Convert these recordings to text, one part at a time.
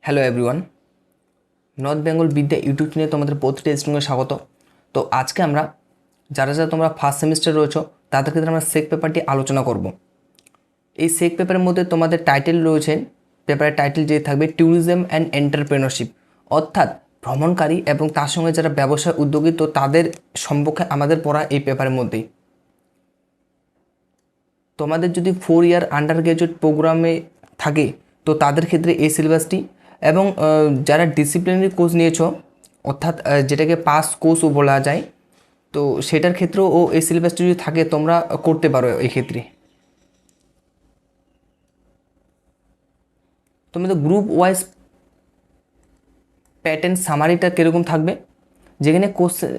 Hello everyone, north Bengal বিদ্যা YouTube চ্যানেলে তোমাদের প্রতিটি স্টুডেন্টকে স্বাগত। তো আজকে আমরা যারা যারা তোমরা ফার্স্ট সেমিস্টার রয়েছো তাদের ক্ষেত্রে আমরা সেক পেপারটি আলোচনা করব। এই সেক পেপারের মধ্যে তোমাদের টাইটেল রয়েছে, পেপারের টাইটেল যে থাকবে ট্যুরিজম অ্যান্ড এন্টারপ্রেনারশিপ, অর্থাৎ ভ্রমণকারী এবং তার সঙ্গে যারা ব্যবসায় উদ্যোগী, তো তাদের সম্পর্কে আমাদের পড়া এই পেপারের মধ্যেই। তোমাদের যদি 4 ইয়ার আন্ডার গ্র্যাজুয়েট প্রোগ্রামে থাকে তো তাদের ক্ষেত্রে এই সিলেবাসটি, এবং যারা ডিসিপ্লিনারি কোর্স নিয়েছো অর্থাৎ যেটাকে পাস কোর্সও বলা যায়, তো সেটার ক্ষেত্রেও এই সিলেবাসটি যদি থাকে তোমরা করতে পারো। এই ক্ষেত্রে তোমাদের গ্রুপ ওয়াইজ প্যাটার্ন সামারিটা কীরকম থাকবে, যেখানে কোশ্চেন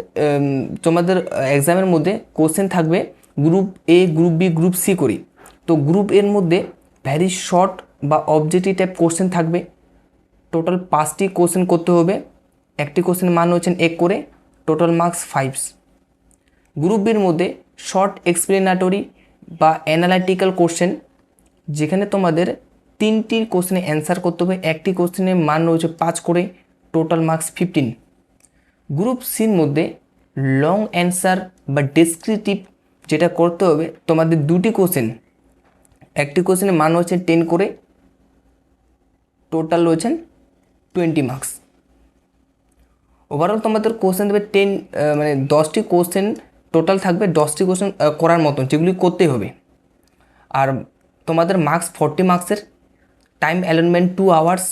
তোমাদের এক্সামের মধ্যে কোশ্চেন থাকবে group A, group B, group C করি। তো গ্রুপ এর মধ্যে ভ্যারি শর্ট বা অবজেক্টিভ টাইপ কোশ্চেন থাকবে। টোটাল 5টি কোশ্চেন করতে হবে, একটি কোশ্চেন মান হচ্ছেন 1 করে, টোটাল মার্কস 5। গ্রুপ বির মধ্যে শর্ট এক্সপ্লেনেটরি বা অ্যানালাইটিক্যাল কোশ্চেন, যেখানে তোমাদের 3টি কোশ্চেনে অ্যান্সার করতে হবে, একটি কোশ্চেনের মান রয়েছে 5 করে, টোটাল মার্কস 15। গ্রুপ সির মধ্যে লং অ্যান্সার বা ডেসক্রিপটিভ যেটা করতে হবে, তোমাদের 2টি কোশ্চেন, একটি কোশ্চেনের মান হচ্ছে 10 করে, টোটাল রয়েছেন 20 মার্কস। ওভারঅল তোমাদের কোশ্চেন দেবে 10, মানে 10টি কোশ্চেন টোটাল থাকবে, 10টি কোশ্চেন করার মতন, যেগুলি করতেই হবে। আর তোমাদের মার্কস 40 মার্কসের, টাইম অ্যালটমেন্ট 2 আওয়ার্স।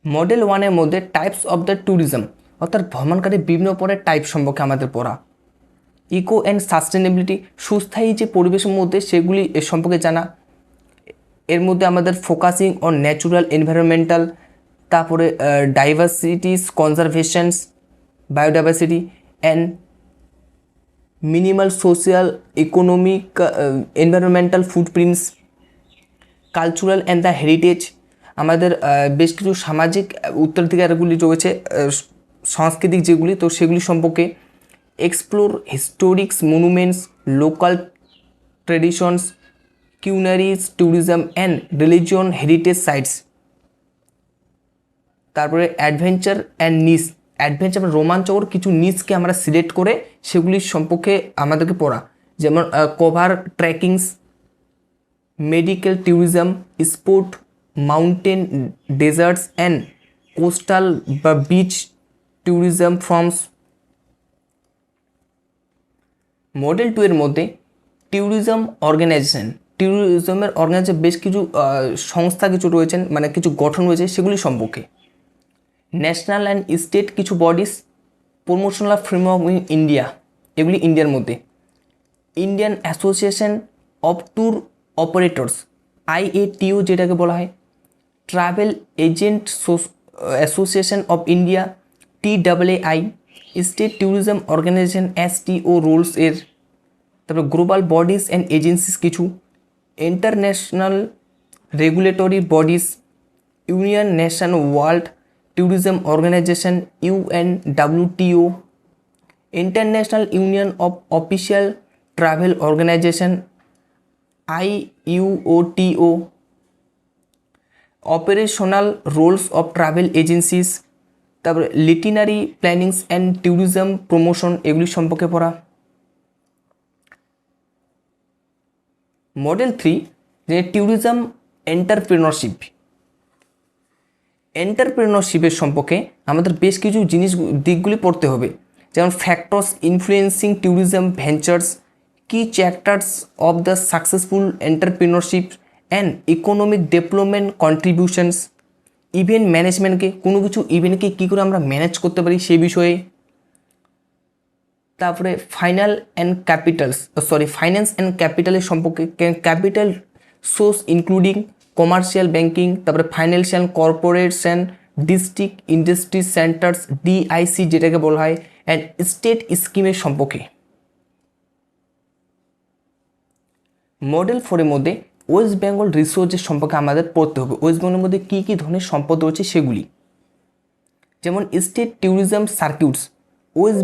মডেল 1-এর মধ্যে টাইপস অফ দ্য ট্যুরিজম, অর্থাৎ ভ্রমণকারী বিভিন্ন পরের টাইপ সম্পর্কে আমাদের পড়া। ইকো অ্যান্ড সাস্টেনেবিলিটি, সুস্থায়ী যে পরিবেশের মধ্যে সেগুলি এর সম্পর্কে জানা। এর মধ্যে আমাদের ফোকাসিং অন ন্যাচুরাল এনভায়রনমেন্টাল, তারপরে diversities conservations, biodiversity and minimal social economic environmental footprints, cultural and the heritage, আমাদের বেশ কিছু সামাজিক উত্তরাধিকারগুলি রয়েছে, সাংস্কৃতিক যেগুলি, তো সেগুলি সম্পর্কে। Explore historics monuments, local traditions, cuisines, tourism and religion heritage sites. তারপরে অ্যাডভেঞ্চার অ্যান্ড নিস, অ্যাডভেঞ্চার বা রোমাঞ্চকর কিছু নিসকে আমরা সিলেক্ট করে সেগুলির সম্পর্কে আমাদেরকে পড়া, যেমন cover trekkings, medical tourism, sport, mountain, deserts and coastal বা বিচ ট্যুরিজম ফর্মস। মডেল 2-এর মধ্যে ট্যুরিজম অর্গানাইজেশন, ট্যুরিজমের অর্গানাইজেশন বেশ কিছু সংস্থা কিছু রয়েছেন, মানে কিছু গঠন রয়েছে সেগুলি সম্পর্কে। ন্যাশনাল অ্যান্ড স্টেট কিছু bodies, promotional framework in India, এগুলি ইন্ডিয়ার মধ্যে। Indian association of tour operators, IATO যেটাকে বলা হয়। Travel agent association of India, TAAI। State tourism organisation, STO rules এর। তারপরে গ্লোবাল বডিজ অ্যান্ড এজেন্সিস কিছু, international regulatory bodies, union nation world tourism organisation, UNWTO। International union of official travel organisation, IUOTO। Operational roles of travel agencies, তারপরে itinerary plannings and tourism promotion, এগুলি সম্পর্কে পড়া। Model 3 যে tourism entrepreneurship, এন্টারপ্রেনারশিপের সম্পর্কে আমাদের বেশ কিছু দিকগুলি পড়তে হবে, যেমন ফ্যাক্টরস ইনফ্লুয়েন্সিং ট্যুরিজম ভেঞ্চার্স, কি chapters of the successful entrepreneurship and economic development contributions, event ম্যানেজমেন্টকে, কোনো কিছু ইভেন্টকে কী করে আমরা ম্যানেজ করতে পারি সেই বিষয়ে। তারপরে ফাইন্যান্স অ্যান্ড ক্যাপিটালের সম্পর্কে, capital source including commercial banking, তারপরে financial corporation, district industry centres, DIC যেটাকে বলা হয়, অ্যান্ড স্টেট স্কিমের সম্পর্কে। মডেল 4-এর মধ্যে ওয়েস্ট বেঙ্গল রিসোর্সের সম্পর্কে আমাদের পড়তে হবে, ওয়েস্ট বেঙ্গলের মধ্যে কী কী ধরনের সম্পদ রয়েছে সেগুলি, যেমন state tourism circuits. West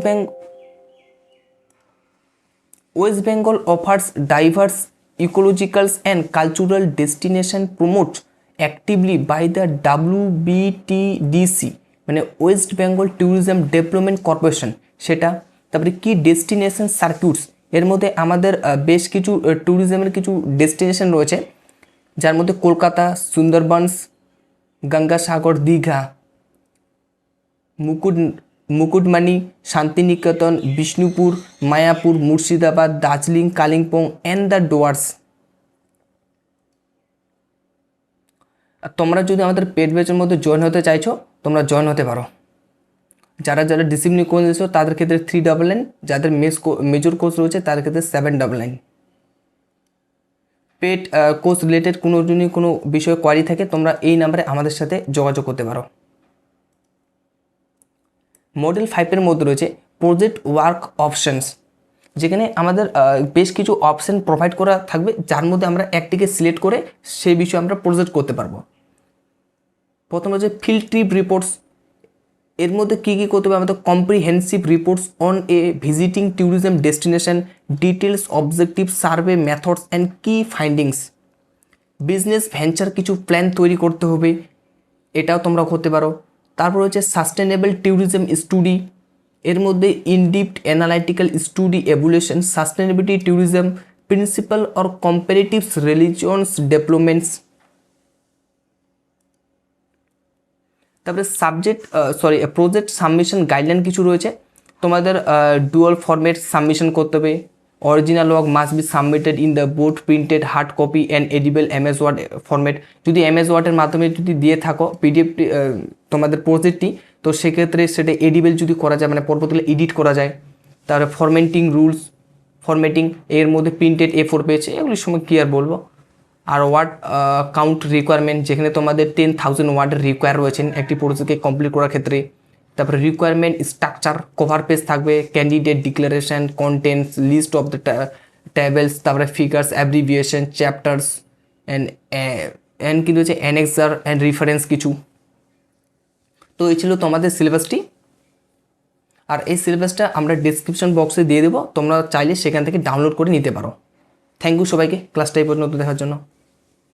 Bengal offers diverse ecologicals and cultural destination promote actively by the WBTDC মানে West Bengal tourism development corporation সেটা। তারপরে কি ডেস্টিনেশন সার্কিটস, এর মধ্যে আমাদের বেশ কিছু ট্যুরিজমের কিছু ডেস্টিনেশন রয়েছে, যার মধ্যে কলকাতা, সুন্দরবনস, গঙ্গাসাগর, দীঘা, মুকুটমণি, শান্তিনিকেতন, বিষ্ণুপুর, মায়াপুর, মুর্শিদাবাদ, দার্জিলিং, কালিম্পং অ্যান্ড দ্য ডুয়ার্স। আর তোমরা যদি আমাদের পেড ব্যাচের মধ্যে জয়েন হতে চাইছো তোমরা জয়েন হতে পারো। যারা যারা ডিসিপ্লিন কোর্স দিয়েছো তাদের ক্ষেত্রে 399, যাদের মেজর কোর্স রয়েছে তাদের ক্ষেত্রে 799। পেড কোর্স রিলেটেড কোনো বিষয়ে কোয়ারি থাকে তোমরা এই নাম্বারে আমাদের সাথে যোগাযোগ করতে পারো। মডেল 5-এর মধ্যে রয়েছে প্রজেক্ট ওয়ার্ক অপশনস, যেখানে আমাদের বেশ কিছু অপশান প্রোভাইড করা থাকবে, যার মধ্যে আমরা একটিকে সিলেক্ট করে সেই বিষয়ে আমরা প্রজেক্ট করতে পারবো। প্রথম হচ্ছে ফিল্ড ট্রিপ রিপোর্টস, এর মধ্যে কী কী করতে হবে আমাদের comprehensive reports on a visiting tourism destination, details, objective, survey, methods and কি ফাইন্ডিংস। বিজনেস ভেঞ্চার কিছু প্ল্যান তৈরি করতে হবে, এটাও তোমরা করতে পারো। তারপর হচ্ছে সাস্টেনেবল ট্যুরিজম স্টাডি, এর মধ্যে in depth analytical study evaluation sustainability tourism principal or comparatives religions developments. তারপরে প্রজেক্ট সাবমিশন গাইডলাইন কিছু রয়েছে, তোমাদের ডুয়াল ফরম্যাট সাবমিশন করতে হবে। Original work must be submitted in the board printed hard copy and editable MS word format. যদি MS ওয়ার্ডের মাধ্যমে যদি দিয়ে থাকো পিডিএফটি তোমাদের প্রজেক্টটি, তো সেক্ষেত্রে সেটা এডিবল যদি করা যায় মানে পরবর্তীকালে এডিট করা যায়। তারপরে ফরম্যাটিং এর মধ্যে প্রিন্টেড A4 পেজ, এগুলির সময় কী আর বলবো। আর ওয়ার্ড কাউন্ট রিকোয়ারমেন্ট, যেখানে তোমাদের 10,000 ওয়ার্ডের রিকোয়ার রয়েছেন একটি প্রজেক্টকে কমপ্লিট করার ক্ষেত্রে। তারপরে রিকোয়ারমেন্ট স্ট্রাকচার, কভার পেজ থাকবে, candidate declaration, contents, list of the tables, তারপরে ফিগার্স, অ্যাব্রিভিয়েশন, চ্যাপ্টার্স অ্যান্ড কিন্তু হচ্ছে অ্যানেক্সার অ্যান্ড রিফারেন্স কিছু। তো এই ছিল তোমাদের সিলেবাসটি, আর এই সিলেবাসটা আমরা ডিসক্রিপশন বক্সে দিয়ে দেবো, তোমরা চাইলে সেখান থেকে ডাউনলোড করে নিতে পারো। থ্যাংক ইউ সবাইকে ক্লাসটা এই পর্যন্ত দেখার জন্য।